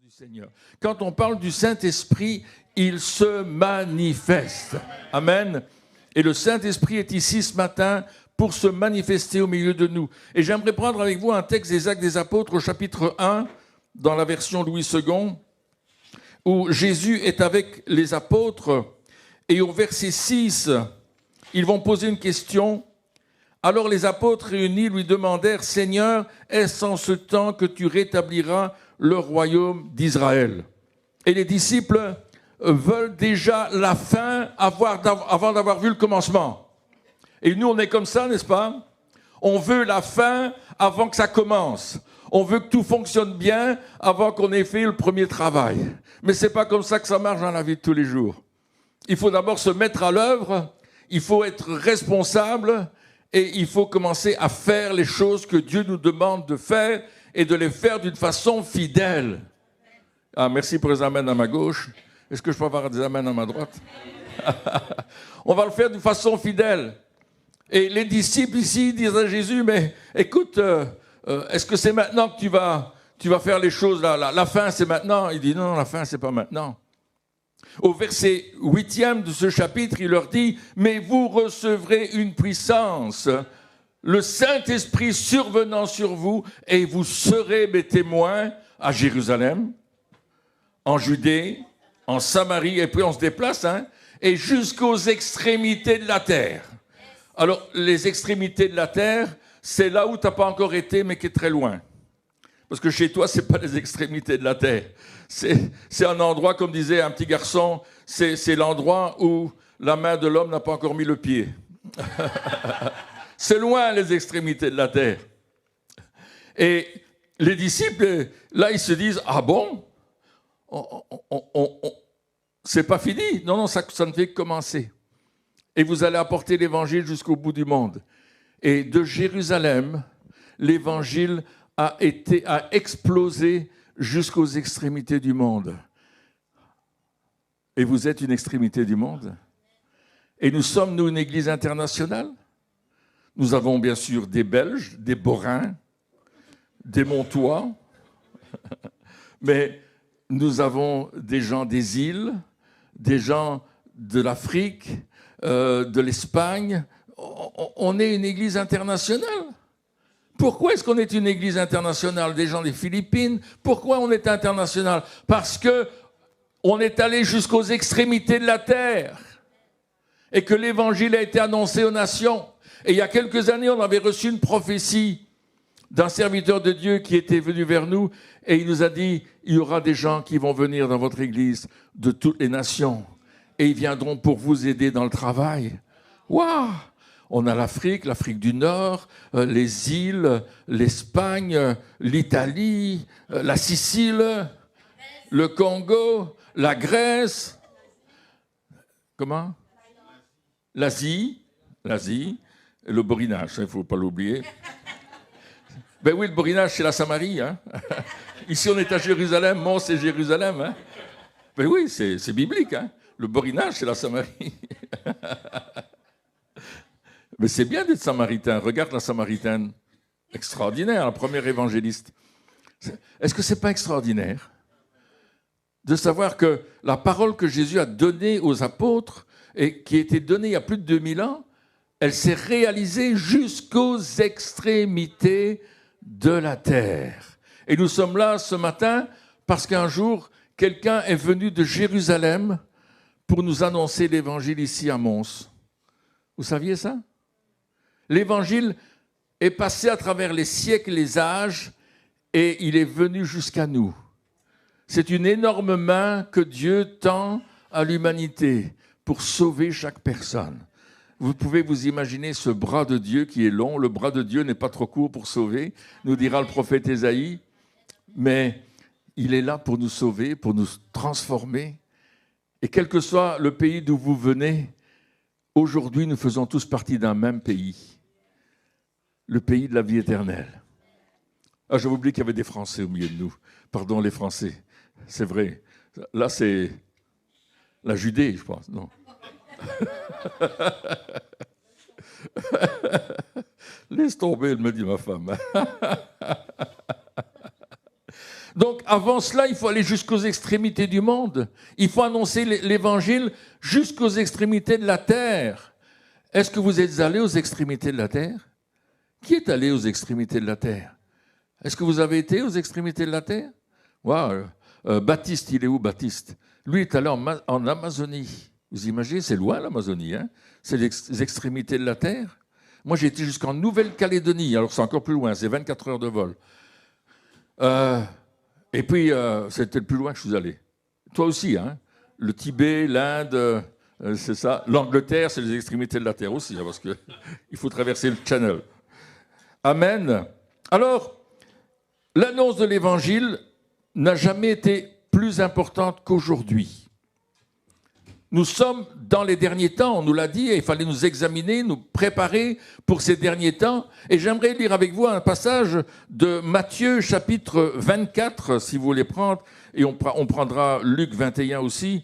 du Seigneur. Quand on parle du Saint-Esprit, il se manifeste. Amen. Et le Saint-Esprit est ici ce matin pour se manifester au milieu de nous. Et j'aimerais prendre avec vous un texte des Actes des Apôtres au chapitre 1, dans la version Louis II, où Jésus est avec les apôtres. Et au verset 6, ils vont poser une question. Alors les apôtres réunis lui demandèrent, « Seigneur, est-ce en ce temps que tu rétabliras le royaume d'Israël ?» Et les disciples veulent déjà la fin avant d'avoir vu le commencement. Et nous, on est comme ça, n'est-ce pas? On veut la fin avant que ça commence. On veut que tout fonctionne bien avant qu'on ait fait le premier travail. Mais ce n'est pas comme ça que ça marche dans la vie de tous les jours. Il faut d'abord se mettre à l'œuvre, il faut être responsable et il faut commencer à faire les choses que Dieu nous demande de faire et de les faire d'une façon fidèle. Ah, merci pour les amens à ma gauche. Est-ce que je peux avoir des amens à ma droite? On va le faire d'une façon fidèle. Et les disciples ici disent à Jésus, mais écoute, est-ce que c'est maintenant que tu vas faire les choses? La fin, c'est maintenant. Il dit, non, la fin, c'est pas maintenant. Au verset 8e de ce chapitre, il leur dit, mais vous recevrez une puissance, le Saint-Esprit survenant sur vous, et vous serez mes témoins à Jérusalem, en Judée, en Samarie, et puis on se déplace, et jusqu'aux extrémités de la terre. Alors, les extrémités de la terre, c'est là où tu n'as pas encore été, mais qui est très loin. Parce que chez toi, ce n'est pas les extrémités de la terre. C'est un endroit, comme disait un petit garçon, c'est l'endroit où la main de l'homme n'a pas encore mis le pied. C'est loin, les extrémités de la terre. Et les disciples, là, ils se disent, ah bon? C'est pas fini. Non, ça ne fait que commencer. Et vous allez apporter l'évangile jusqu'au bout du monde. Et de Jérusalem, l'évangile a explosé jusqu'aux extrémités du monde. Et vous êtes une extrémité du monde. Et nous sommes, nous, une église internationale. Nous avons bien sûr des Belges, des Borains, des Montois, mais nous avons des gens des îles, des gens de l'Afrique, de l'Espagne. On est une église internationale. Pourquoi est-ce qu'on est une église internationale? Des gens des Philippines. Pourquoi on est international? Parce qu'on est allé jusqu'aux extrémités de la terre et que l'évangile a été annoncé aux nations. Et il y a quelques années, on avait reçu une prophétie d'un serviteur de Dieu qui était venu vers nous et il nous a dit, il y aura des gens qui vont venir dans votre église de toutes les nations et ils viendront pour vous aider dans le travail. Waouh! On a l'Afrique du Nord, les îles, l'Espagne, l'Italie, la Sicile, le Congo, la Grèce. Comment? L'Asie, le Borinage, il ne faut pas l'oublier. Ben oui, le Borinage, c'est la Samarie. Ici, on est à Jérusalem, Mons, c'est Jérusalem. Ben oui, c'est biblique. Le Borinage, c'est la Samarie. Mais c'est bien d'être samaritain. Regarde la Samaritaine. Extraordinaire, la première évangéliste. Est-ce que ce n'est pas extraordinaire de savoir que la parole que Jésus a donnée aux apôtres et qui a été donnée il y a plus de 2000 ans, elle s'est réalisée jusqu'aux extrémités de la terre. Et nous sommes là ce matin parce qu'un jour, quelqu'un est venu de Jérusalem pour nous annoncer l'évangile ici à Mons. Vous saviez ça? L'évangile est passé à travers les siècles et les âges et il est venu jusqu'à nous. C'est une énorme main que Dieu tend à l'humanité pour sauver chaque personne. Vous pouvez vous imaginer ce bras de Dieu qui est long. Le bras de Dieu n'est pas trop court pour sauver, nous dira le prophète Ésaïe, mais il est là pour nous sauver, pour nous transformer. Et quel que soit le pays d'où vous venez, aujourd'hui nous faisons tous partie d'un même pays. Le pays de la vie éternelle. Ah, j'avais oublié qu'il y avait des Français au milieu de nous. Pardon, les Français. C'est vrai. Là, c'est la Judée, je pense. Non. Laisse tomber, elle me dit ma femme. Donc avant cela, il faut aller jusqu'aux extrémités du monde. Il faut annoncer l'évangile jusqu'aux extrémités de la terre. Est-ce que vous êtes allé aux extrémités de la terre? Qui est allé aux extrémités de la terre? Est-ce que vous avez été aux extrémités de la terre? Wow. Baptiste, il est où Baptiste? Lui est allé en Amazonie. Vous imaginez, c'est loin l'Amazonie, hein? C'est les extrémités de la terre. Moi, j'ai été jusqu'en Nouvelle-Calédonie, alors c'est encore plus loin, c'est 24 heures de vol. Et puis, c'était le plus loin que je suis allé. Toi aussi, hein? Le Tibet, l'Inde, c'est ça. L'Angleterre, c'est les extrémités de la terre aussi, hein, parce qu'il faut traverser le Channel. Amen. Alors, l'annonce de l'Évangile n'a jamais été plus importante qu'aujourd'hui. Nous sommes dans les derniers temps, on nous l'a dit, et il fallait nous examiner, nous préparer pour ces derniers temps. Et j'aimerais lire avec vous un passage de Matthieu chapitre 24, si vous voulez prendre, et on prendra Luc 21 aussi,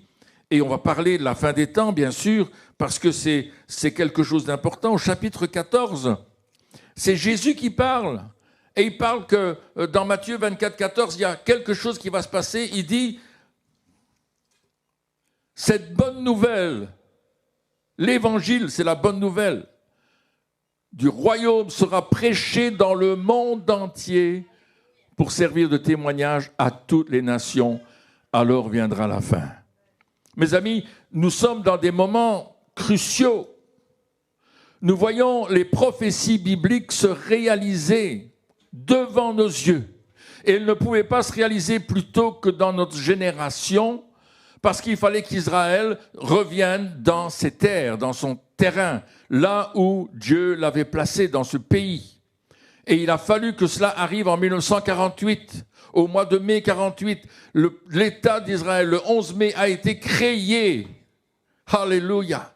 et on va parler de la fin des temps, bien sûr, parce que c'est quelque chose d'important. Au chapitre 14, c'est Jésus qui parle, et il parle que dans Matthieu 24, 14, il y a quelque chose qui va se passer. Il dit... Cette bonne nouvelle, l'évangile, c'est la bonne nouvelle du royaume sera prêchée dans le monde entier pour servir de témoignage à toutes les nations. Alors viendra la fin. Mes amis, nous sommes dans des moments cruciaux. Nous voyons les prophéties bibliques se réaliser devant nos yeux. Et elles ne pouvaient pas se réaliser plus tôt que dans notre génération, parce qu'il fallait qu'Israël revienne dans ses terres, dans son terrain, là où Dieu l'avait placé, dans ce pays. Et il a fallu que cela arrive en 1948. Au mois de mai 48, l'État d'Israël, le 11 mai, a été créé. Alléluia.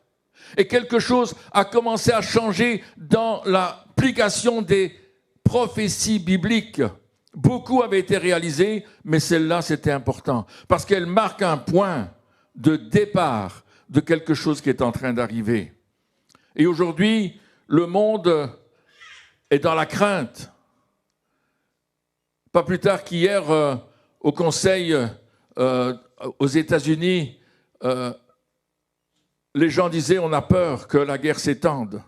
Et quelque chose a commencé à changer dans l'application des prophéties bibliques. Beaucoup avaient été réalisés, mais celle-là, c'était important, parce qu'elle marque un point de départ de quelque chose qui est en train d'arriver. Et aujourd'hui, le monde est dans la crainte. Pas plus tard qu'hier, au Conseil aux États-Unis, les gens disaient on a peur que la guerre s'étende,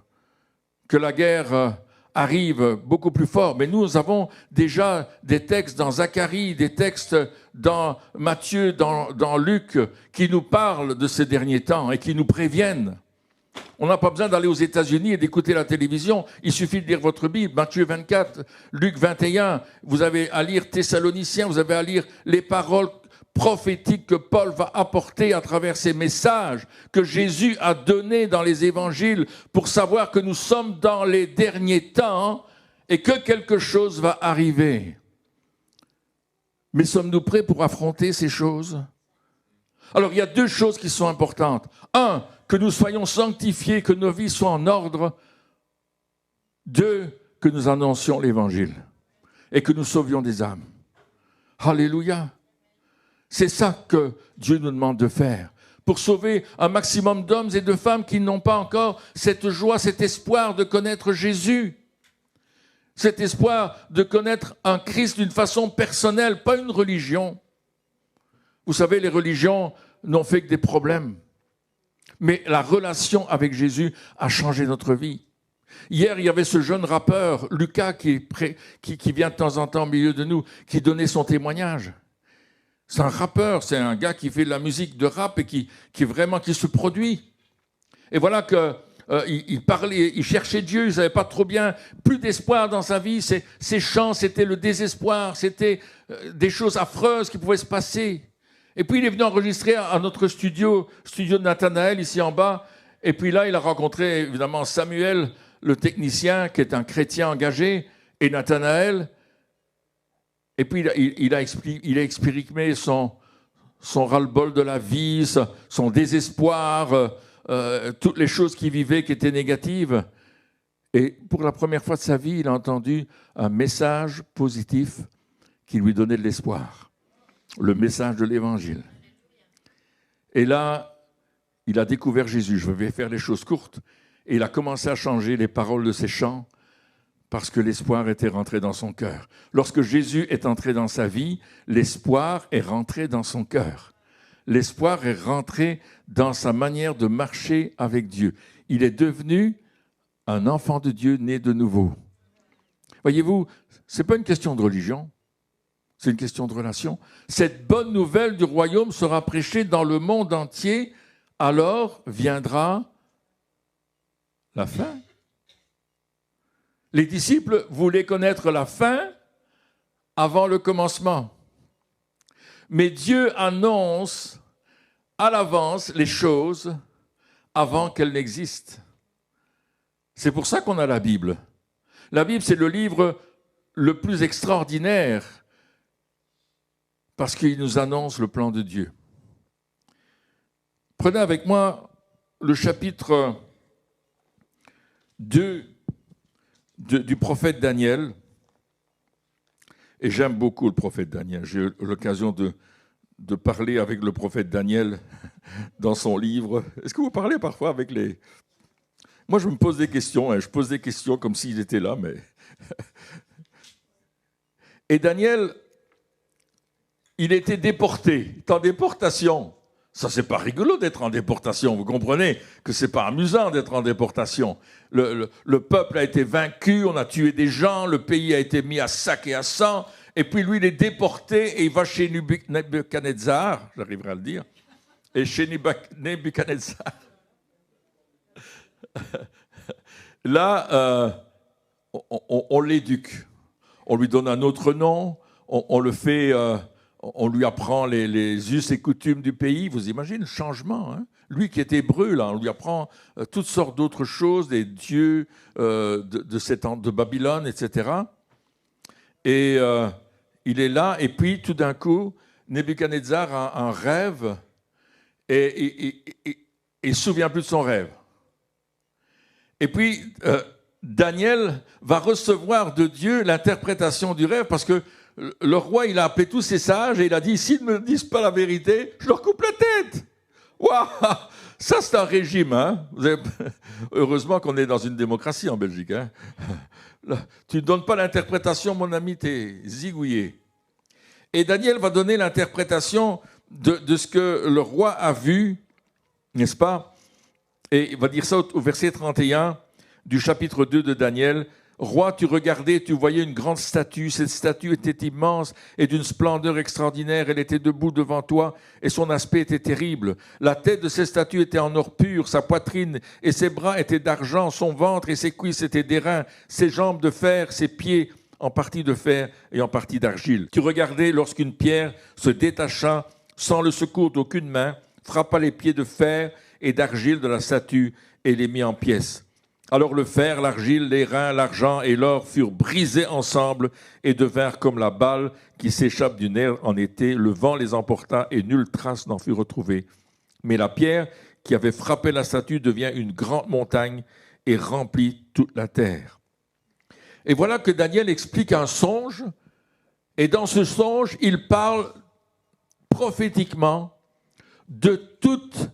que la guerre arrive beaucoup plus fort. Mais nous avons déjà des textes dans Zacharie, des textes dans Matthieu, dans Luc, qui nous parlent de ces derniers temps et qui nous préviennent. On n'a pas besoin d'aller aux États-Unis et d'écouter la télévision. Il suffit de lire votre Bible, Matthieu 24, Luc 21. Vous avez à lire Thessaloniciens, vous avez à lire les paroles prophétiques que Paul va apporter à travers ces messages que Jésus a donnés dans les évangiles pour savoir que nous sommes dans les derniers temps et que quelque chose va arriver. Mais sommes-nous prêts pour affronter ces choses? Alors, il y a deux choses qui sont importantes. Un, que nous soyons sanctifiés, que nos vies soient en ordre. Deux, que nous annoncions l'Évangile et que nous sauvions des âmes. Alléluia. C'est ça que Dieu nous demande de faire pour sauver un maximum d'hommes et de femmes qui n'ont pas encore cette joie, cet espoir de connaître Jésus. Cet espoir de connaître un Christ d'une façon personnelle, pas une religion. Vous savez, les religions n'ont fait que des problèmes. Mais la relation avec Jésus a changé notre vie. Hier, il y avait ce jeune rappeur, Lucas, qui vient de temps en temps au milieu de nous, qui donnait son témoignage. C'est un rappeur, c'est un gars qui fait de la musique de rap et qui se produit. Et voilà que il parlait, il cherchait Dieu, il ne savait pas trop bien, plus d'espoir dans sa vie. Ses chants, c'était le désespoir, c'était des choses affreuses qui pouvaient se passer. Et puis il est venu enregistrer à notre studio de Nathanaël, ici en bas. Et puis là, il a rencontré évidemment Samuel, le technicien, qui est un chrétien engagé, et Nathanaël. Et puis il a exprimé son ras-le-bol de la vie, son désespoir, toutes les choses qu'il vivait qui étaient négatives. Et pour la première fois de sa vie, il a entendu un message positif qui lui donnait de l'espoir. Le message de l'Évangile. Et là, il a découvert Jésus. Je vais faire les choses courtes. Et il a commencé à changer les paroles de ses chants Parce que l'espoir était rentré dans son cœur. Lorsque Jésus est entré dans sa vie, l'espoir est rentré dans son cœur. L'espoir est rentré dans sa manière de marcher avec Dieu. Il est devenu un enfant de Dieu né de nouveau. Voyez-vous, ce n'est pas une question de religion, c'est une question de relation. Cette bonne nouvelle du royaume sera prêchée dans le monde entier, alors viendra la fin. Les disciples voulaient connaître la fin avant le commencement. Mais Dieu annonce à l'avance les choses avant qu'elles n'existent. C'est pour ça qu'on a la Bible. La Bible, c'est le livre le plus extraordinaire parce qu'il nous annonce le plan de Dieu. Prenez avec moi le chapitre 2 du prophète Daniel. Et j'aime beaucoup le prophète Daniel. J'ai eu l'occasion de parler avec le prophète Daniel dans son livre. Est-ce que vous parlez parfois avec les... Moi, je me pose des questions. Je pose des questions comme s'il était là, mais... Et Daniel, il était déporté. Il est en déportation. Ça, c'est pas rigolo d'être en déportation. Vous comprenez que c'est pas amusant d'être en déportation. Le peuple a été vaincu, on a tué des gens, le pays a été mis à sac et à sang, et puis lui, il est déporté et il va chez Nebuchadnezzar, j'arriverai à le dire, et chez Nebuchadnezzar. Là, on l'éduque. On lui donne un autre nom, on le fait... On lui apprend les us et coutumes du pays. Vous imaginez le changement, hein? Lui qui est hébreu, là, on lui apprend toutes sortes d'autres choses, des dieux de Babylone, etc. Et il est là, et puis tout d'un coup, Nebuchadnezzar a un rêve, et il ne se souvient plus de son rêve. Et puis, Daniel va recevoir de Dieu l'interprétation du rêve, parce que le roi, il a appelé tous ses sages et il a dit, s'ils ne me disent pas la vérité, je leur coupe la tête. Waouh! Ça, c'est un régime. Hein? Heureusement qu'on est dans une démocratie en Belgique. Hein? Tu ne donnes pas l'interprétation, mon ami, t'es zigouillé. Et Daniel va donner l'interprétation de ce que le roi a vu, n'est-ce pas? Et il va dire ça au verset 31 du chapitre 2 de Daniel. Roi, tu regardais, tu voyais une grande statue. Cette statue était immense et d'une splendeur extraordinaire. Elle était debout devant toi et son aspect était terrible. La tête de cette statue était en or pur, sa poitrine et ses bras étaient d'argent, son ventre et ses cuisses étaient d'airain, ses jambes de fer, ses pieds en partie de fer et en partie d'argile. Tu regardais lorsqu'une pierre se détacha sans le secours d'aucune main, frappa les pieds de fer et d'argile de la statue et les mit en pièces. Alors le fer, l'argile, l'airain, l'argent et l'or furent brisés ensemble et devinrent comme la balle qui s'échappe du nerf en été. Le vent les emporta et nulle trace n'en fut retrouvée. Mais la pierre qui avait frappé la statue devient une grande montagne et remplit toute la terre. Et voilà que Daniel explique un songe, et dans ce songe, il parle prophétiquement de toutes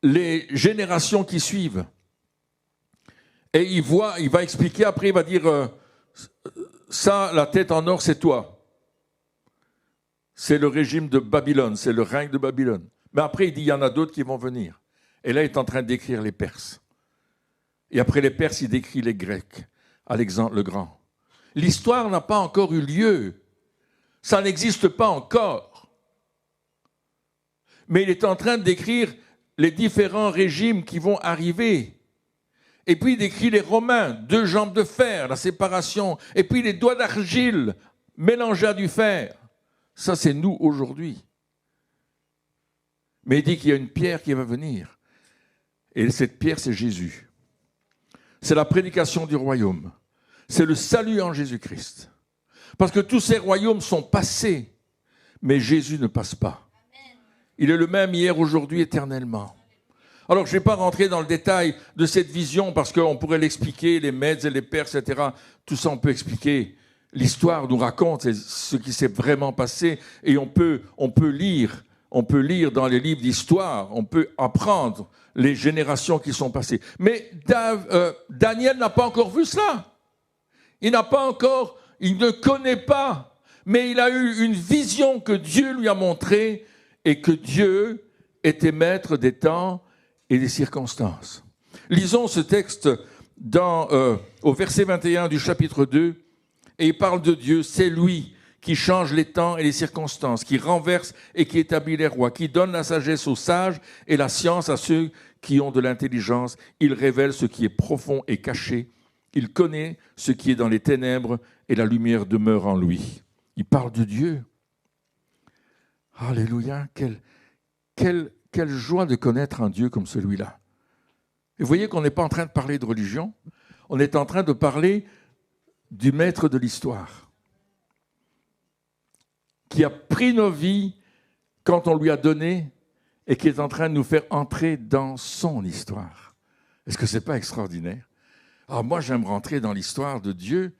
les générations qui suivent. Et il va expliquer, après il va dire, ça, la tête en or, c'est toi. C'est le régime de Babylone, c'est le règne de Babylone. Mais après, il dit, il y en a d'autres qui vont venir. Et là, il est en train de décrire les Perses. Et après les Perses, il décrit les Grecs, Alexandre le Grand. L'histoire n'a pas encore eu lieu. Ça n'existe pas encore. Mais il est en train de décrire les différents régimes qui vont arriver. Et puis il décrit les Romains, 2 jambes de fer, la séparation, et puis les doigts d'argile mélangés à du fer. Ça, c'est nous aujourd'hui. Mais il dit qu'il y a une pierre qui va venir. Et cette pierre, c'est Jésus. C'est la prédication du royaume. C'est le salut en Jésus-Christ. Parce que tous ces royaumes sont passés, mais Jésus ne passe pas. Il est le même hier, aujourd'hui, éternellement. Alors, je ne vais pas rentrer dans le détail de cette vision parce qu'on pourrait l'expliquer, les Mèdes et les Perses, etc. Tout ça, on peut expliquer. L'histoire nous raconte ce qui s'est vraiment passé et on peut lire dans les livres d'histoire, on peut apprendre les générations qui sont passées. Mais Daniel n'a pas encore vu cela. Il n'a pas encore, il ne connaît pas, mais il a eu une vision que Dieu lui a montrée et que Dieu était maître des temps et des circonstances. Lisons ce texte au verset 21 du chapitre 2, et il parle de Dieu, c'est lui qui change les temps et les circonstances, qui renverse et qui établit les rois, qui donne la sagesse aux sages et la science à ceux qui ont de l'intelligence. Il révèle ce qui est profond et caché. Il connaît ce qui est dans les ténèbres et la lumière demeure en lui. Il parle de Dieu. Alléluia, quelle joie de connaître un Dieu comme celui-là. Et vous voyez qu'on n'est pas en train de parler de religion, on est en train de parler du maître de l'histoire, qui a pris nos vies quand on lui a donné et qui est en train de nous faire entrer dans son histoire. Est-ce que ce n'est pas extraordinaire? Alors moi, j'aime rentrer dans l'histoire de Dieu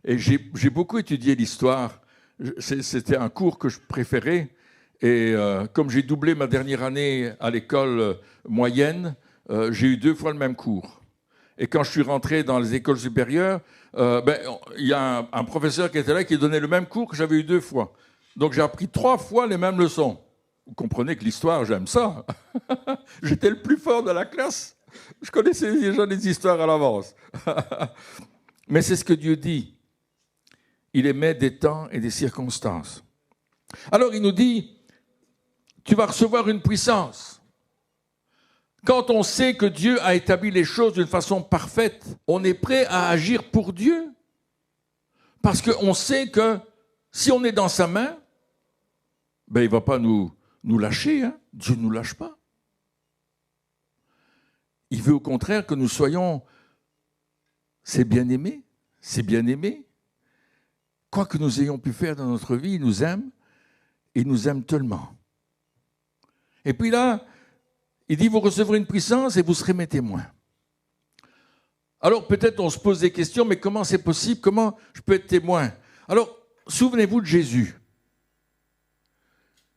et j'ai beaucoup étudié l'histoire. C'était un cours que je préférais et comme j'ai doublé ma dernière année à l'école moyenne, j'ai eu 2 fois le même cours. Et quand je suis rentré dans les écoles supérieures, il y a un professeur qui était là qui donnait le même cours que j'avais eu 2 fois. Donc j'ai appris 3 fois les mêmes leçons. Vous comprenez que l'histoire, j'aime ça. J'étais le plus fort de la classe. Je connaissais déjà les histoires à l'avance. Mais c'est ce que Dieu dit. Il émet des temps et des circonstances. Alors il nous dit, tu vas recevoir une puissance. Quand on sait que Dieu a établi les choses d'une façon parfaite, on est prêt à agir pour Dieu. Parce qu'on sait que si on est dans sa main, il ne va pas nous lâcher. Hein. Dieu ne nous lâche pas. Il veut au contraire que nous soyons ses bien-aimés, ses bien-aimés. Quoi que nous ayons pu faire dans notre vie, il nous aime, et il nous aime tellement. Et puis là, il dit, vous recevrez une puissance et vous serez mes témoins. Alors peut-être on se pose des questions, mais comment c'est possible? Comment je peux être témoin? Alors, souvenez-vous de Jésus.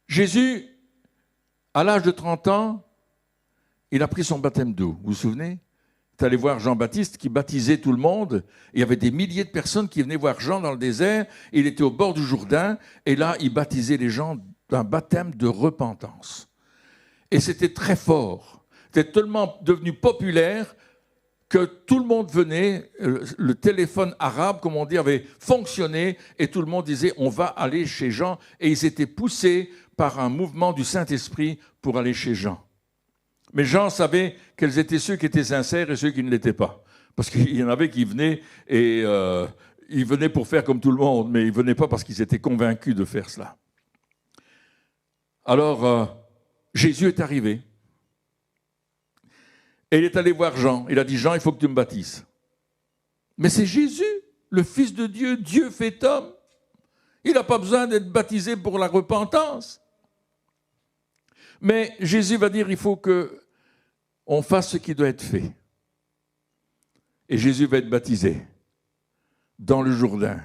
Jésus, à l'âge de 30 ans, il a pris son baptême d'eau. Vous vous souvenez? Il est allé voir Jean-Baptiste qui baptisait tout le monde. Il y avait des milliers de personnes qui venaient voir Jean dans le désert. Il était au bord du Jourdain et là, il baptisait les gens d'un baptême de repentance. Et c'était très fort. C'était tellement devenu populaire que tout le monde venait, le téléphone arabe, comme on dit, avait fonctionné et tout le monde disait on va aller chez Jean. Et ils étaient poussés par un mouvement du Saint-Esprit pour aller chez Jean. Mais Jean savait quels étaient ceux qui étaient sincères et ceux qui ne l'étaient pas. Parce qu'il y en avait qui venaient et ils venaient pour faire comme tout le monde, mais ils ne venaient pas parce qu'ils étaient convaincus de faire cela. Alors, Jésus est arrivé. Et il est allé voir Jean. Il a dit, Jean, il faut que tu me baptises. Mais c'est Jésus, le Fils de Dieu, Dieu fait homme. Il n'a pas besoin d'être baptisé pour la repentance. Mais Jésus va dire, il faut qu'on fasse ce qui doit être fait. Et Jésus va être baptisé dans le Jourdain.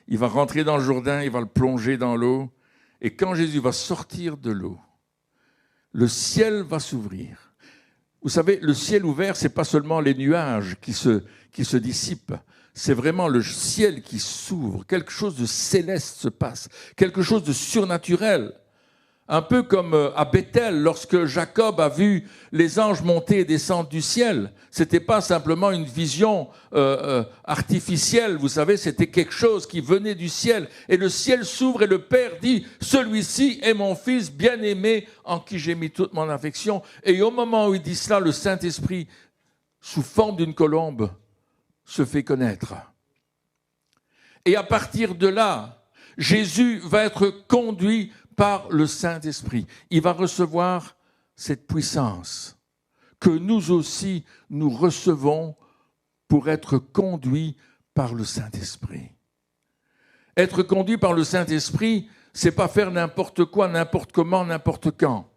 Il va rentrer dans le Jourdain, il va le plonger dans l'eau. Et quand Jésus va sortir de l'eau, le ciel va s'ouvrir. Vous savez, le ciel ouvert, ce n'est pas seulement les nuages qui se dissipent. C'est vraiment le ciel qui s'ouvre. Quelque chose de céleste se passe. Quelque chose de surnaturel. Un peu comme à Bethel, lorsque Jacob a vu les anges monter et descendre du ciel. Ce n'était pas simplement une vision artificielle, vous savez, c'était quelque chose qui venait du ciel. Et le ciel s'ouvre et le Père dit, celui-ci est mon Fils bien-aimé en qui j'ai mis toute mon affection. Et au moment où il dit cela, le Saint-Esprit, sous forme d'une colombe, se fait connaître. Et à partir de là, Jésus va être conduit par le Saint-Esprit. Il va recevoir cette puissance que nous aussi, nous recevons pour être conduits par le Saint-Esprit. Être conduit par le Saint-Esprit, c'est pas faire n'importe quoi, n'importe comment, n'importe quand.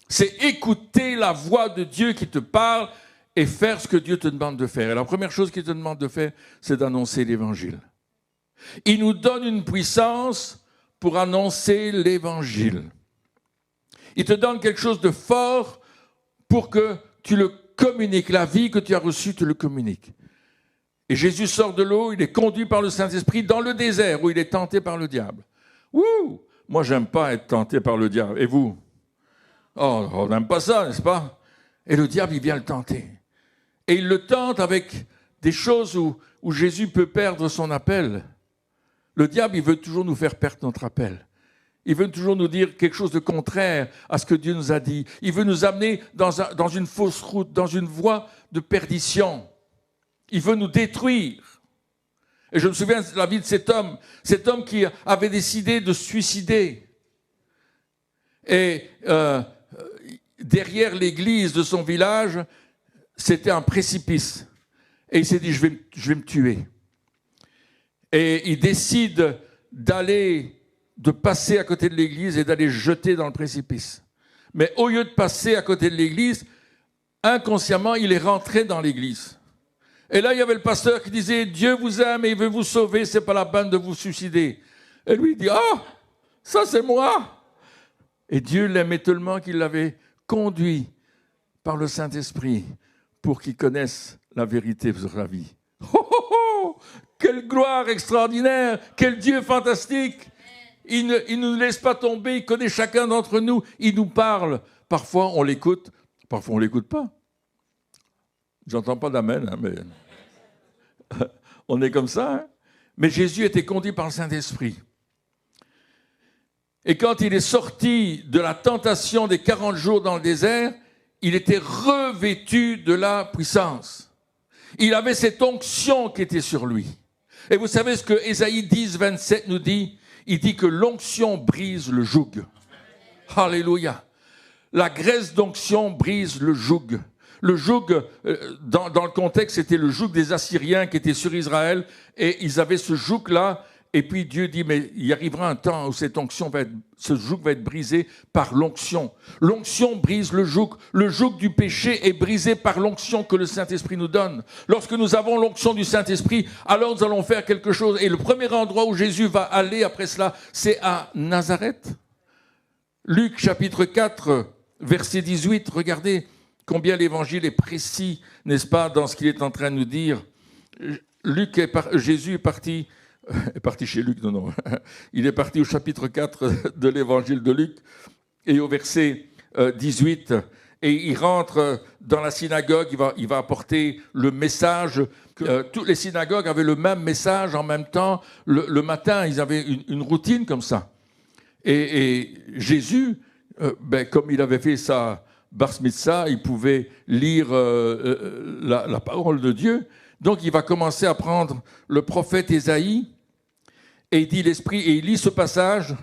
C'est écouter la voix de Dieu qui te parle et faire ce que Dieu te demande de faire. Et la première chose qu'il te demande de faire, c'est d'annoncer l'Évangile. Il nous donne une puissance pour annoncer l'Évangile. Il te donne quelque chose de fort pour que tu le communiques. La vie que tu as reçue, tu le communiques. Et Jésus sort de l'eau, il est conduit par le Saint-Esprit dans le désert où il est tenté par le diable. Wouh! Moi, j'aime pas être tenté par le diable. Et vous? Oh, on n'aime pas ça, n'est-ce pas? Et le diable, il vient le tenter. Et il le tente avec des choses où Jésus peut perdre son appel. Le diable, il veut toujours nous faire perdre notre appel. Il veut toujours nous dire quelque chose de contraire à ce que Dieu nous a dit. Il veut nous amener dans une fausse route, dans une voie de perdition. Il veut nous détruire. Et je me souviens de la vie de cet homme qui avait décidé de se suicider. Et derrière l'église de son village, c'était un précipice. Et il s'est dit, je vais me tuer. Et il décide de passer à côté de l'église et d'aller jeter dans le précipice. Mais au lieu de passer à côté de l'église, inconsciemment, il est rentré dans l'église. Et là, il y avait le pasteur qui disait, Dieu vous aime et il veut vous sauver, c'est pas la peine de vous suicider. Et lui, il dit, ah, ça c'est moi. Et Dieu l'aimait tellement qu'il l'avait conduit par le Saint-Esprit pour qu'il connaisse la vérité sur la vie. Oh, oh, oh, quelle gloire extraordinaire, quel Dieu fantastique. Il ne nous laisse pas tomber, il connaît chacun d'entre nous, il nous parle. Parfois on l'écoute, parfois on ne l'écoute pas. J'entends pas d'amen, mais on est comme ça. Hein. Mais Jésus était conduit par le Saint-Esprit. Et quand il est sorti de la tentation des 40 jours dans le désert, il était revêtu de la puissance. Il avait cette onction qui était sur lui. Et vous savez ce que Ésaïe 10, 27 nous dit? Il dit que l'onction brise le joug. Alléluia. La graisse d'onction brise le joug. Le joug, dans le contexte, c'était le joug des Assyriens qui étaient sur Israël. Et ils avaient ce joug-là. Et puis Dieu dit, mais il arrivera un temps où ce joug va être brisé par l'onction. L'onction brise le joug. Le joug du péché est brisé par l'onction que le Saint-Esprit nous donne. Lorsque nous avons l'onction du Saint-Esprit, alors nous allons faire quelque chose. Et le premier endroit où Jésus va aller après cela, c'est à Nazareth. Luc chapitre 4, verset 18, regardez combien l'évangile est précis, n'est-ce pas, dans ce qu'il est en train de nous dire. Jésus est parti chez Luc, non. Il est parti au chapitre 4 de l'évangile de Luc et au verset 18. Et il rentre dans la synagogue, il va apporter le message. Toutes les synagogues avaient le même message en même temps. Le matin, ils avaient une routine comme ça. Et Jésus, comme il avait fait sa bar mitzvah, il pouvait lire la parole de Dieu. Donc il va commencer à prendre le prophète Ésaïe et il dit il lit ce passage,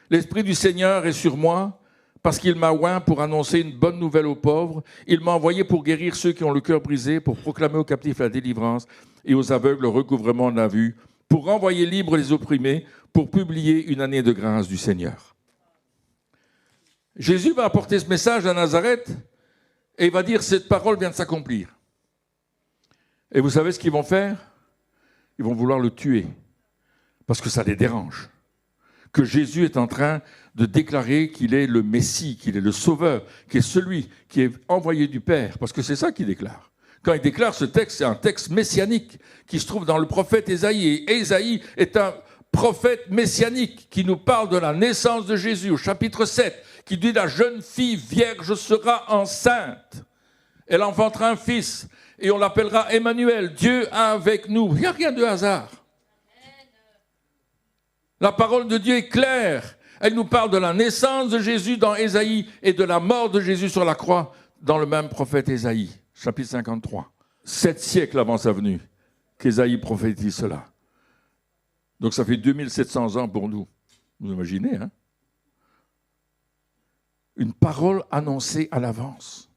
l'Esprit du Seigneur est sur moi parce qu'il m'a oint pour annoncer une bonne nouvelle aux pauvres. Il m'a envoyé pour guérir ceux qui ont le cœur brisé, pour proclamer aux captifs la délivrance et aux aveugles le recouvrement de la vue, pour renvoyer libres les opprimés, pour publier une année de grâce du Seigneur. Jésus va apporter ce message à Nazareth et il va dire cette parole vient de s'accomplir. Et vous savez ce qu'ils vont faire? Ils vont vouloir le tuer, parce que ça les dérange. Que Jésus est en train de déclarer qu'il est le Messie, qu'il est le Sauveur, qu'il est celui qui est envoyé du Père, parce que c'est ça qu'il déclare. Quand il déclare ce texte, c'est un texte messianique qui se trouve dans le prophète Ésaïe. Et Ésaïe est un prophète messianique qui nous parle de la naissance de Jésus, au chapitre 7, qui dit « La jeune fille vierge sera enceinte, elle enfantera un fils. » Et on l'appellera Emmanuel, Dieu avec nous. Il n'y a rien de hasard. La parole de Dieu est claire. Elle nous parle de la naissance de Jésus dans Ésaïe et de la mort de Jésus sur la croix dans le même prophète Ésaïe, chapitre 53. 7 siècles avant sa venue, qu'Ésaïe prophétise cela. Donc ça fait 2700 ans pour nous. Vous imaginez, hein? Une parole annoncée à l'avance.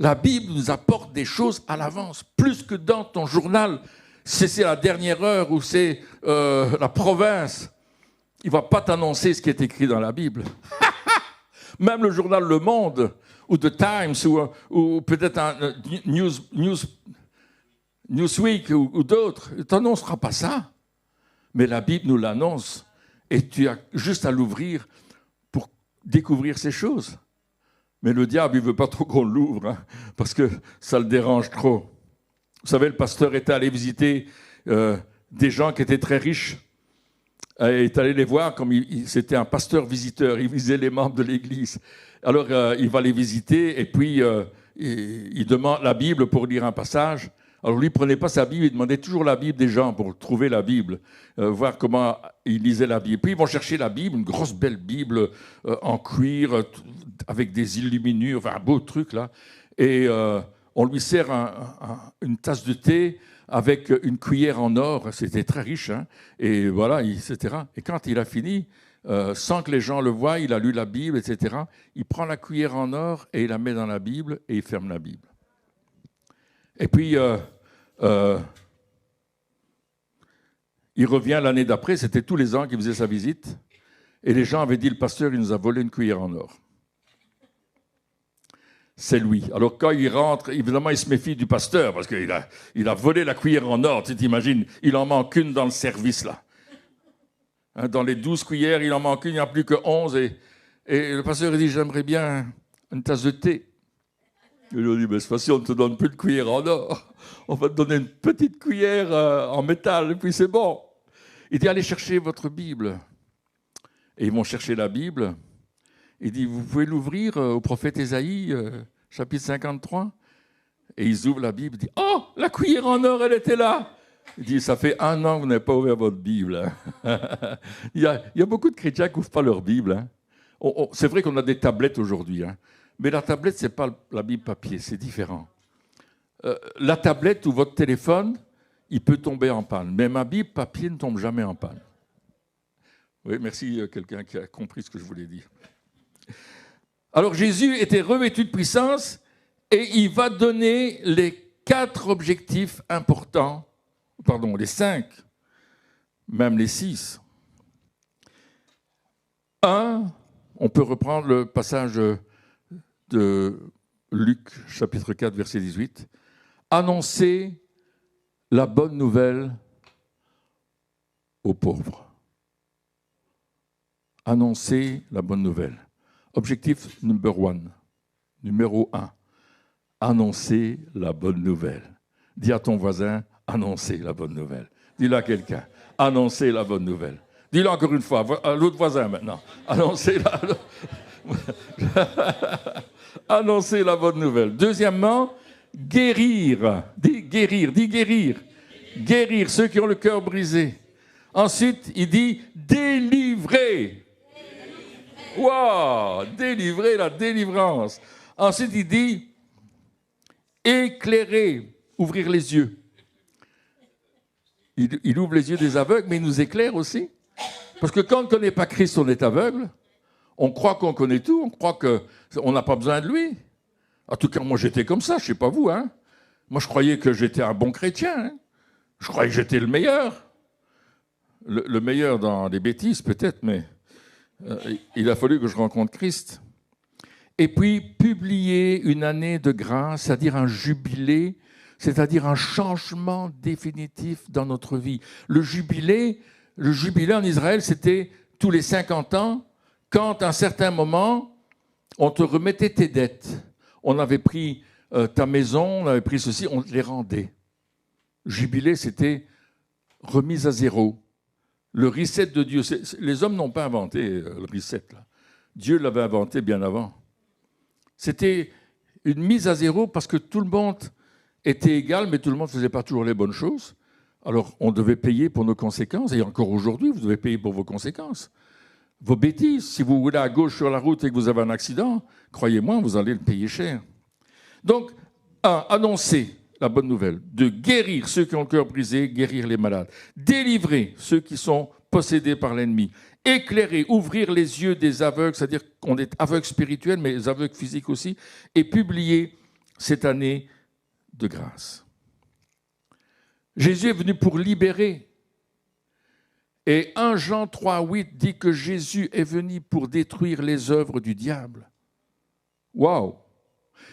La Bible nous apporte des choses à l'avance, plus que dans ton journal. C'est la dernière heure ou c'est la province. Il ne va pas t'annoncer ce qui est écrit dans la Bible. Même le journal Le Monde, ou The Times, ou peut-être un Newsweek ou d'autres, ne t'annoncera pas ça. Mais la Bible nous l'annonce. Et tu as juste à l'ouvrir pour découvrir ces choses. Mais le diable, il ne veut pas trop qu'on l'ouvre, hein, parce que ça le dérange trop. Vous savez, le pasteur était allé visiter des gens qui étaient très riches. Il est allé les voir comme c'était un pasteur visiteur. Il visitait les membres de l'église. Alors, il va les visiter et puis il demande la Bible pour lire un passage. Alors, lui, il ne prenait pas sa Bible, il demandait toujours la Bible des gens pour trouver la Bible, voir comment ils lisaient la Bible. Puis, ils vont chercher la Bible, une grosse belle Bible en cuir, avec des illuminures, enfin, un beau truc, là. Et on lui sert une tasse de thé avec une cuillère en or. C'était très riche, hein. Et voilà, etc. Et quand il a fini, sans que les gens le voient, il a lu la Bible, etc. Il prend la cuillère en or et il la met dans la Bible et il ferme la Bible. Et puis, il revient l'année d'après, c'était tous les ans qu'il faisait sa visite, et les gens avaient dit, le pasteur, il nous a volé une cuillère en or. C'est lui. Alors quand il rentre, évidemment, il se méfie du pasteur, parce qu'il a volé la cuillère en or, tu t'imagines, il en manque une dans le service, là. Hein, dans les 12 cuillères, il en manque une, il n'y en a plus que 11, et le pasteur il dit, j'aimerais bien une tasse de thé. Il lui a dit, mais cette fois-ci, on ne te donne plus de cuillère en or. On va te donner une petite cuillère en métal, et puis c'est bon. Il dit, allez chercher votre Bible. Et ils vont chercher la Bible. Il dit, vous pouvez l'ouvrir au prophète Ésaïe, chapitre 53. Et ils ouvrent la Bible. Il dit, oh, la cuillère en or, elle était là. Il dit, ça fait 1 an que vous n'avez pas ouvert votre Bible. il y a beaucoup de chrétiens qui n'ouvrent pas leur Bible. Hein. C'est vrai qu'on a des tablettes aujourd'hui, hein. Mais la tablette, ce n'est pas la Bible papier, c'est différent. La tablette ou votre téléphone, il peut tomber en panne. Mais ma Bible papier ne tombe jamais en panne. Oui, merci quelqu'un qui a compris ce que je voulais dire. Alors Jésus était revêtu de puissance et il va donner les 4 objectifs importants, pardon, les 5, même les 6. 1, on peut reprendre le passage de Luc, chapitre 4, verset 18. Annoncer la bonne nouvelle aux pauvres. Annoncer la bonne nouvelle. Objectif numéro 1. Annoncer la bonne nouvelle. Dis à ton voisin, annoncer la bonne nouvelle. Dis-le à quelqu'un, annoncer la bonne nouvelle. Dis-le encore une fois, à l'autre voisin maintenant. Annoncer annoncer la bonne nouvelle. Deuxièmement, guérir. Dis guérir, dis guérir. Guérir ceux qui ont le cœur brisé. Ensuite, il dit délivrer. Waouh, délivrer, la délivrance. Ensuite, il dit éclairer, ouvrir les yeux. Il ouvre les yeux des aveugles, mais il nous éclaire aussi. Parce que quand on ne connaît pas Christ, on est aveugle. On croit qu'on connaît tout, on croit qu'on n'a pas besoin de lui. En tout cas, moi, j'étais comme ça, je ne sais pas vous. Hein. Moi, je croyais que j'étais un bon chrétien. Hein. Je croyais que j'étais le meilleur. Le meilleur dans les bêtises, peut-être, mais il a fallu que je rencontre Christ. Et puis, publier une année de grâce, c'est-à-dire un jubilé, c'est-à-dire un changement définitif dans notre vie. Le jubilé en Israël, c'était tous les 50 ans, quand à un certain moment, on te remettait tes dettes. On avait pris ta maison, on avait pris ceci, on te les rendait. Jubilé, c'était remise à zéro. Le reset de Dieu. Les hommes n'ont pas inventé le reset, là. Dieu l'avait inventé bien avant. C'était une mise à zéro parce que tout le monde était égal, mais tout le monde ne faisait pas toujours les bonnes choses. Alors, on devait payer pour nos conséquences. Et encore aujourd'hui, vous devez payer pour vos conséquences. Vos bêtises. Si vous roulez à gauche sur la route et que vous avez un accident, croyez-moi, vous allez le payer cher. Donc, 1, annoncer la bonne nouvelle. 2, guérir ceux qui ont le cœur brisé, guérir les malades. Délivrer ceux qui sont possédés par l'ennemi. Éclairer, ouvrir les yeux des aveugles, c'est-à-dire qu'on est aveugle spirituel, mais les aveugles physiques aussi. Et publier cette année de grâce. Jésus est venu pour libérer. Et 1 Jean 3,8 dit que Jésus est venu pour détruire les œuvres du diable. Waouh!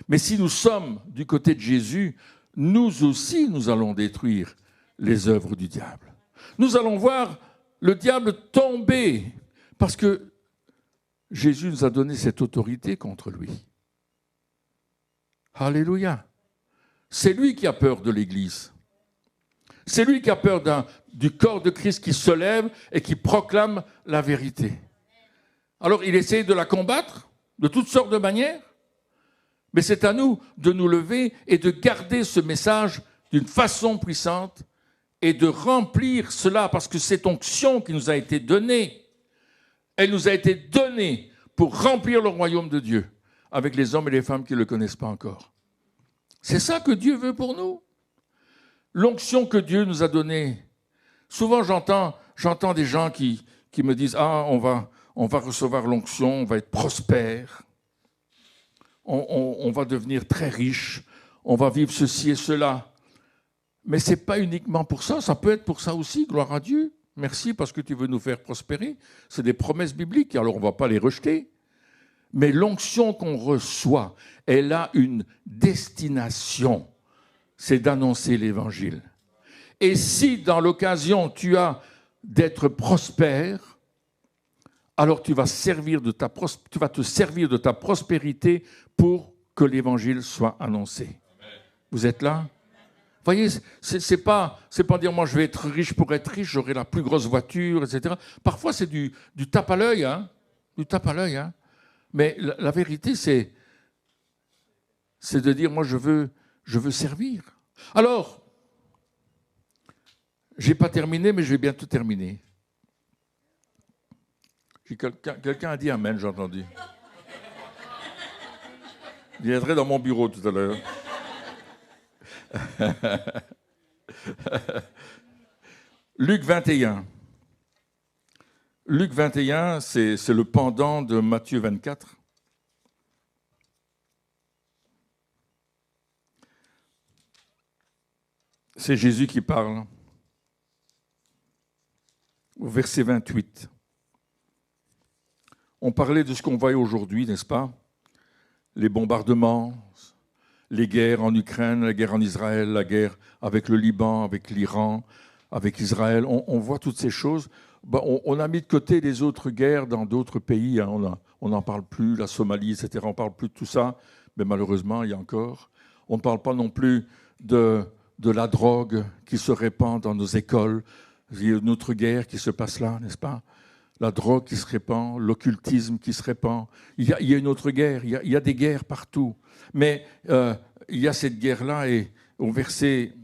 Mais si nous sommes du côté de Jésus, nous aussi, nous allons détruire les œuvres du diable. Nous allons voir le diable tomber parce que Jésus nous a donné cette autorité contre lui. Alléluia! c'est lui qui a peur de l'Église. C'est lui qui a peur du corps de Christ qui se lève et qui proclame la vérité. Alors il essaye de la combattre de toutes sortes de manières, mais c'est à nous de nous lever et de garder ce message d'une façon puissante et de remplir cela, parce que cette onction qui nous a été donnée, elle nous a été donnée pour remplir le royaume de Dieu avec les hommes et les femmes qui ne le connaissent pas encore. C'est ça que Dieu veut pour nous. L'onction que Dieu nous a donnée. Souvent, j'entends des gens qui me disent « Ah, on va recevoir l'onction, on va être prospère, on va devenir très riche, on va vivre ceci et cela. » Mais ce n'est pas uniquement pour ça, ça peut être pour ça aussi, gloire à Dieu. Merci parce que tu veux nous faire prospérer. C'est des promesses bibliques, alors on ne va pas les rejeter. Mais l'onction qu'on reçoit, elle a une destination. C'est d'annoncer l'Évangile. Et si dans l'occasion tu as d'être prospère, alors tu vas te servir de ta prospérité pour que l'Évangile soit annoncé. Vous êtes là? Vous voyez, c'est pas dire moi je vais être riche pour être riche, j'aurai la plus grosse voiture, etc. Parfois c'est du tape à l'œil, du tape à l'œil. Mais la vérité c'est de dire moi je veux servir. Alors, je n'ai pas terminé, mais je vais bientôt terminer. Quelqu'un a dit Amen, j'ai entendu. Il viendrait dans mon bureau tout à l'heure. Luc 21. Luc 21, c'est le pendant de Matthieu 24. C'est Jésus qui parle. Au verset 28. On parlait de ce qu'on voit aujourd'hui, n'est-ce pas? Les bombardements, les guerres en Ukraine, la guerre en Israël, la guerre avec le Liban, avec l'Iran, avec Israël. On voit toutes ces choses. On a mis de côté les autres guerres dans d'autres pays. On n'en parle plus, la Somalie, etc. On ne parle plus de tout ça. Mais malheureusement, il y a encore. On ne parle pas non plus de la drogue qui se répand dans nos écoles. Il y a une autre guerre qui se passe là, n'est-ce pas? La drogue qui se répand, l'occultisme qui se répand. Il y a une autre guerre, il y a des guerres partout. Mais il y a cette guerre-là, et au verset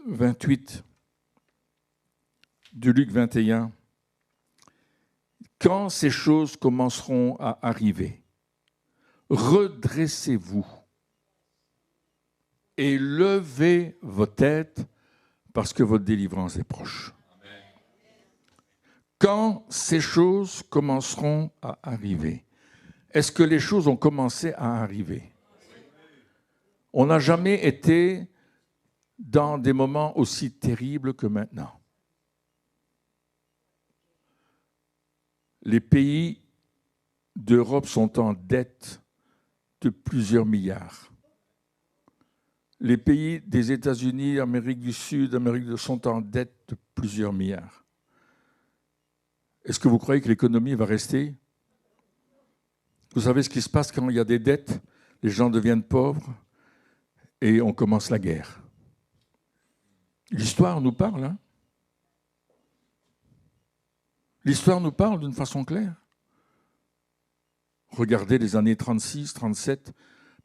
28 de Luc 21, quand ces choses commenceront à arriver, redressez-vous et levez vos têtes parce que votre délivrance est proche. Quand ces choses commenceront à arriver, est-ce que les choses ont commencé à arriver? On n'a jamais été dans des moments aussi terribles que maintenant. Les pays d'Europe sont en dette de plusieurs milliards. Les pays des États-Unis, Amérique du Sud, Amérique du Nord sont en dette de plusieurs milliards. Est-ce que vous croyez que l'économie va rester? Vous savez ce qui se passe quand il y a des dettes? Les gens deviennent pauvres et on commence la guerre. L'histoire nous parle. L'histoire nous parle d'une façon claire. Regardez les années 36, 37,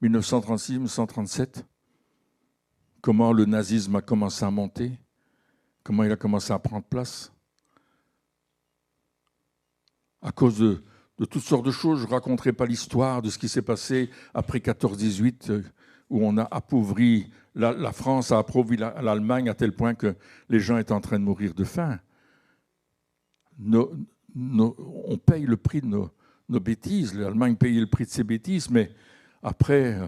1936, 1937. Comment le nazisme a commencé à monter, comment il a commencé à prendre place. À cause de toutes sortes de choses, je ne raconterai pas l'histoire de ce qui s'est passé après 14-18, où on a appauvri, la France a appauvri l'Allemagne à tel point que les gens étaient en train de mourir de faim. On paye le prix de nos bêtises, l'Allemagne payait le prix de ses bêtises, mais après...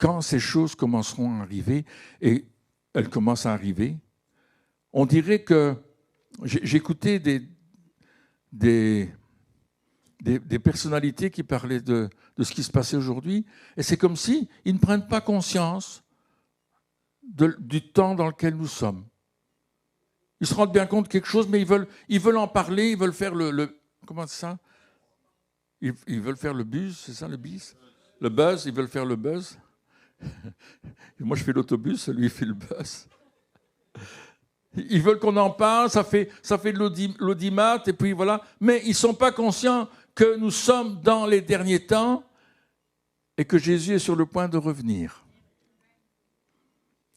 Quand ces choses commenceront à arriver, et elles commencent à arriver, on dirait que j'écoutais des personnalités qui parlaient de ce qui se passait aujourd'hui, et c'est comme si ils ne prennent pas conscience du temps dans lequel nous sommes. Ils se rendent bien compte de quelque chose, mais ils veulent en parler, ils veulent faire comment c'est ça? Ils veulent faire le buzz, c'est ça le bis? Le buzz, ils veulent faire le buzz. Moi, je fais l'autobus, lui, il fait le buzz. Ils veulent qu'on en parle, ça fait de l'audimat, et puis voilà. Mais ils ne sont pas conscients que nous sommes dans les derniers temps et que Jésus est sur le point de revenir.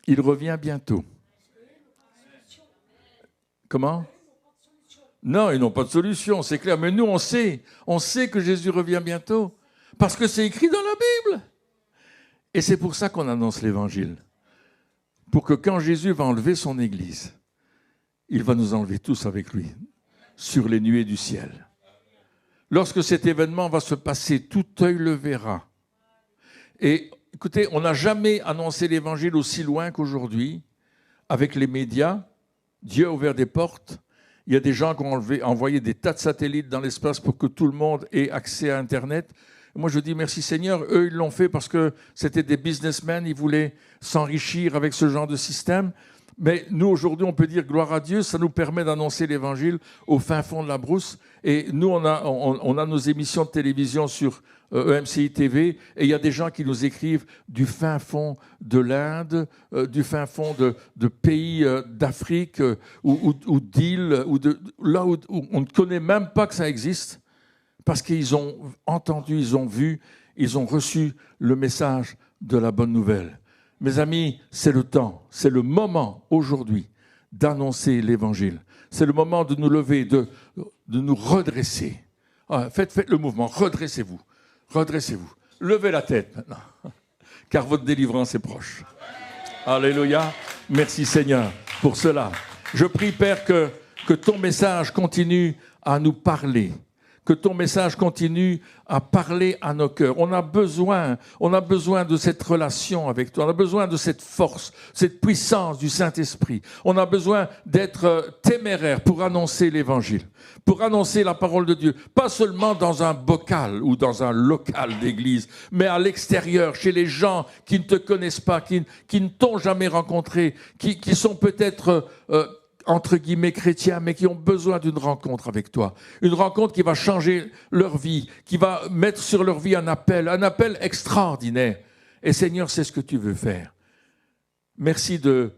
Il revient bientôt. Comment ? Non, ils n'ont pas de solution, c'est clair. Mais nous, on sait que Jésus revient bientôt, parce que c'est écrit dans la Bible. Et c'est pour ça qu'on annonce l'Évangile. Pour que quand Jésus va enlever son Église, il va nous enlever tous avec lui, sur les nuées du ciel. Lorsque cet événement va se passer, tout œil le verra. Et écoutez, on n'a jamais annoncé l'Évangile aussi loin qu'aujourd'hui, avec les médias. Dieu a ouvert des portes. Il y a des gens qui ont envoyé des tas de satellites dans l'espace pour que tout le monde ait accès à Internet. Moi, je dis merci Seigneur. Eux, ils l'ont fait parce que c'était des businessmen. Ils voulaient s'enrichir avec ce genre de système. Mais nous, aujourd'hui, on peut dire gloire à Dieu. Ça nous permet d'annoncer l'Évangile au fin fond de la brousse. Et nous, on a nos émissions de télévision sur EMCI TV. Et il y a des gens qui nous écrivent du fin fond de l'Inde, du fin fond de pays d'Afrique ou d'îles, là où on ne connaît même pas que ça existe. Parce qu'ils ont entendu, ils ont vu, ils ont reçu le message de la bonne nouvelle. Mes amis, c'est le temps, c'est le moment aujourd'hui d'annoncer l'Évangile. C'est le moment de nous lever, de nous redresser. Faites le mouvement, redressez-vous, redressez-vous. Levez la tête maintenant, car votre délivrance est proche. Alléluia. Merci Seigneur pour cela. Je prie Père que ton message continue à nous parler. Que ton message continue à parler à nos cœurs. On a besoin de cette relation avec toi. On a besoin de cette force, cette puissance du Saint-Esprit. On a besoin d'être téméraire pour annoncer l'Évangile, pour annoncer la parole de Dieu. Pas seulement dans un bocal ou dans un local d'église, mais à l'extérieur, chez les gens qui ne te connaissent pas, qui ne t'ont jamais rencontré, qui sont peut-être entre guillemets chrétiens, mais qui ont besoin d'une rencontre avec toi. Une rencontre qui va changer leur vie, qui va mettre sur leur vie un appel extraordinaire. Et Seigneur, c'est ce que tu veux faire. Merci de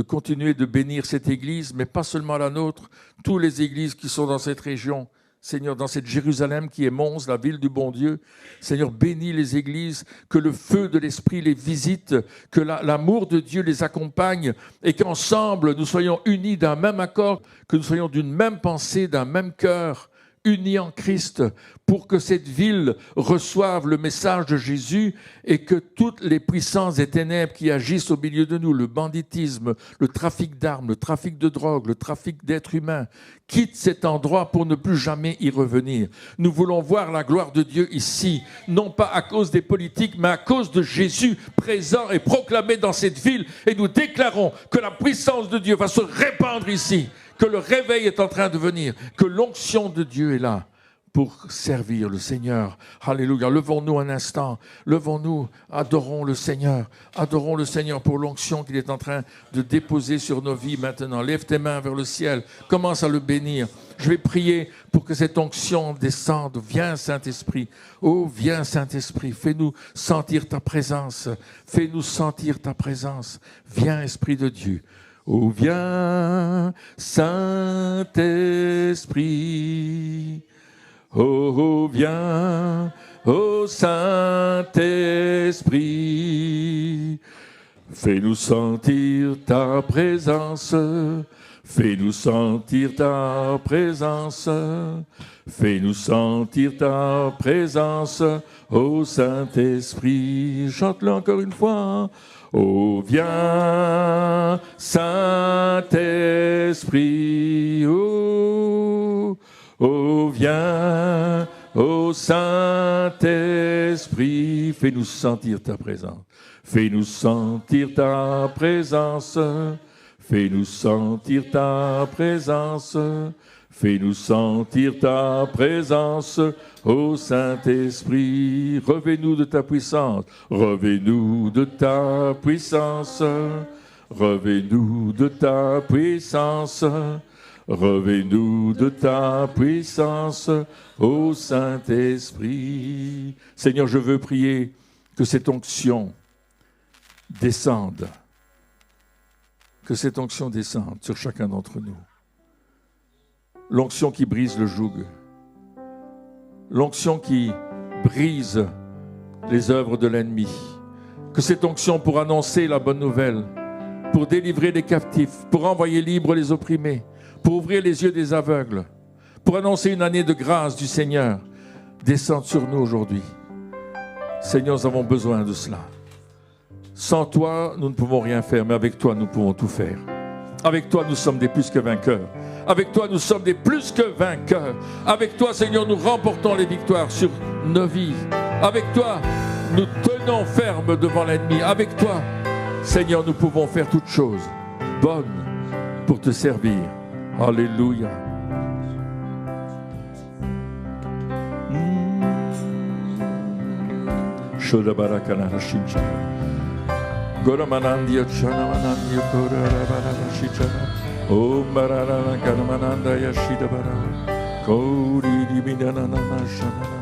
continuer de bénir cette église, mais pas seulement la nôtre, toutes les églises qui sont dans cette région. Seigneur, dans cette Jérusalem qui est Mons, la ville du bon Dieu. Seigneur, bénis les églises, que le feu de l'Esprit les visite, que l'amour de Dieu les accompagne et qu'ensemble nous soyons unis d'un même accord, que nous soyons d'une même pensée, d'un même cœur, unis en Christ, pour que cette ville reçoive le message de Jésus et que toutes les puissances des ténèbres qui agissent au milieu de nous, le banditisme, le trafic d'armes, le trafic de drogue, le trafic d'êtres humains, quittent cet endroit pour ne plus jamais y revenir. Nous voulons voir la gloire de Dieu ici, non pas à cause des politiques, mais à cause de Jésus présent et proclamé dans cette ville. Et nous déclarons que la puissance de Dieu va se répandre ici, que le réveil est en train de venir, que l'onction de Dieu est là pour servir le Seigneur. Alléluia. Levons-nous un instant. Levons-nous. Adorons le Seigneur. Adorons le Seigneur pour l'onction qu'il est en train de déposer sur nos vies maintenant. Lève tes mains vers le ciel. Commence à le bénir. Je vais prier pour que cette onction descende. Viens, Saint-Esprit. Oh, viens, Saint-Esprit. Fais-nous sentir ta présence. Fais-nous sentir ta présence. Viens, Esprit de Dieu. Oh, viens, Saint-Esprit. Oh, viens, ô Saint-Esprit. Fais-nous sentir ta présence. Fais-nous sentir ta présence. Fais-nous sentir ta présence, ô Saint-Esprit. Chante-le encore une fois. Oh, viens, Saint-Esprit, oh, viens, ô Saint-Esprit, fais-nous sentir ta présence, fais-nous sentir ta présence, fais-nous sentir ta présence, fais-nous sentir ta présence, ô Saint-Esprit. Revêt-nous de ta puissance, revêt-nous de ta puissance, revêt-nous de ta puissance, Revêt-nous de ta puissance, ô Saint-Esprit. Seigneur, je veux prier que cette onction descende. Que cette onction descende sur chacun d'entre nous. L'onction qui brise le joug. L'onction qui brise les œuvres de l'ennemi. Que cette onction pour annoncer la bonne nouvelle, pour délivrer les captifs, pour envoyer libres les opprimés, pour ouvrir les yeux des aveugles, pour annoncer une année de grâce du Seigneur, descende sur nous aujourd'hui. Seigneur, nous avons besoin de cela. Sans toi, nous ne pouvons rien faire, mais avec toi, nous pouvons tout faire. Avec toi, nous sommes des plus que vainqueurs. Avec toi, nous sommes des plus que vainqueurs. Avec toi, Seigneur, nous remportons les victoires sur nos vies. Avec toi, nous tenons ferme devant l'ennemi. Avec toi, Seigneur, nous pouvons faire toutes choses bonnes pour te servir. Alléluia. Goramanandia Chanamanandia Korarabarashitana O Marana Kanamananda Yashida Bara Kori Diminana Shanana.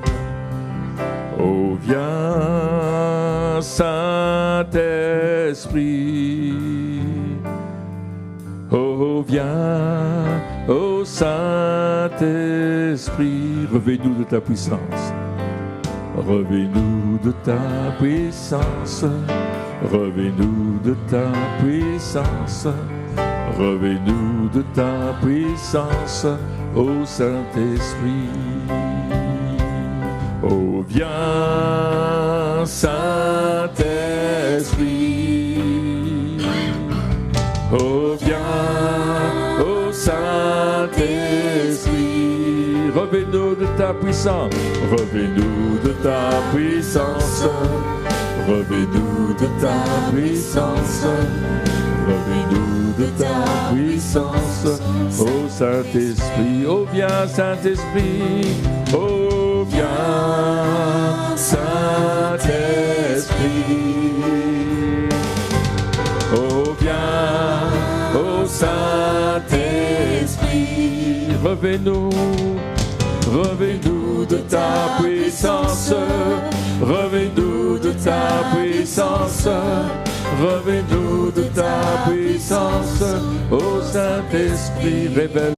Oh viens Saint-Esprit, oh viens, oh Saint-Esprit, revêt-nous de ta puissance, revêt-nous de ta puissance. Revêt-nous de ta puissance, revêt-nous de ta puissance, ô Saint-Esprit. Oh viens Saint-Esprit, oh viens, ô Saint-Esprit. Revêt-nous de ta puissance, revêt-nous de ta puissance. Revêt-nous de ta puissance, revêt-nous de ta puissance, ô Saint-Esprit, oh viens Saint-Esprit, oh viens Saint-Esprit, oh viens, ô Saint-Esprit, revêt-nous de ta puissance, revêt-nous de ta puissance, revêt-nous de ta puissance, ô Saint-Esprit, révèle